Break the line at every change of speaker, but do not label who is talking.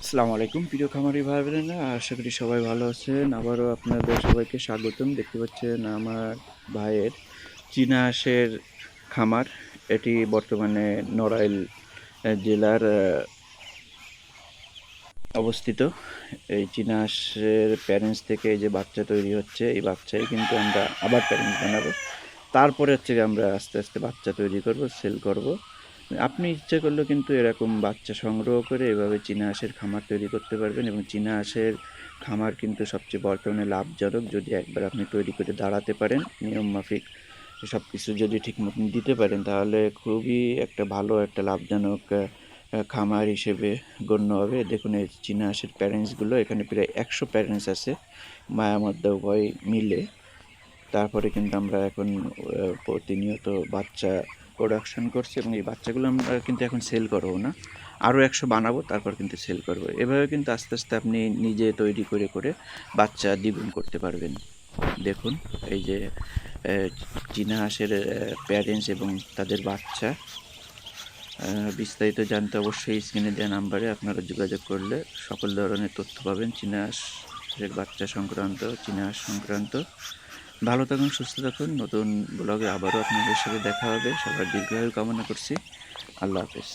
আসসালামু আলাইকুম প্রিয় খামারি ভাই বোনেরা, আশা করি সবাই ভালো আছেন। আবারও আপনাদের সবাইকে স্বাগতম। দেখতে পাচ্ছেন আমার ভাইয়ের চীনা হাঁসের খামার। এটি বর্তমানে নড়াইল জেলার অবস্থিত। এই চীনা হাঁসের প্যারেন্টস থেকে এই যে বাচ্চা তৈরি হচ্ছে, এই বাচ্চাই কিন্তু আমরা আবার প্যারেন্টস বানাবো। তারপরে হচ্ছে গিয়ে আমরা আস্তে আস্তে বাচ্চা তৈরি করব, সেল করব। আপনি ইচ্ছে করলেও কিন্তু এরকম বাচ্চা সংগ্রহ করে এভাবে চীনা হাঁসের খামার তৈরি করতে পারবেন, এবং চীনা হাঁসের খামার কিন্তু সবচেয়ে বর্তমানে লাভজনক যদি একবার আপনি তৈরি করে দাঁড়াতে পারেন, নিয়ম মাফিক সব কিছু যদি ঠিক মতন দিতে পারেন, তাহলে খুবই একটা ভালো একটা লাভজনক খামার হিসেবে গণ্য হবে। দেখুন এই চীনা হাঁসের প্যারেন্টসগুলো, এখানে প্রায় 100 প্যারেন্টস আছে মায়া মধ্যে উভয় মিলে। তারপরে কিন্তু আমরা এখন প্রতিনিয়ত বাচ্চা প্রোডাকশন করছি, এবং এই বাচ্চাগুলো আমরা কিন্তু এখন সেল করবো না, আরও 100 বানাবো, তারপর কিন্তু সেল করব। এভাবে কিন্তু আস্তে আস্তে আপনি নিজে তৈরি করে করে বাচ্চা দ্বিগুণ করতে পারবেন। দেখুন এই যে চীনা হাঁসের প্যারেন্টস এবং তাদের বাচ্চা। বিস্তারিত জানতে অবশ্যই স্ক্রিনে দেওয়া নাম্বারে আপনারা যোগাযোগ করলে সকল ধরনের তথ্য পাবেন চীনা হাঁসের বাচ্চা সংক্রান্ত, চীনা হাঁস সংক্রান্ত। ভালো থাকুন, সুস্থ থাকুন। নতুন ব্লগে আবারও আপনাদের সাথে দেখা হবে। সবার দীর্ঘায়ু কামনা করছি। আল্লাহ হাফেজ।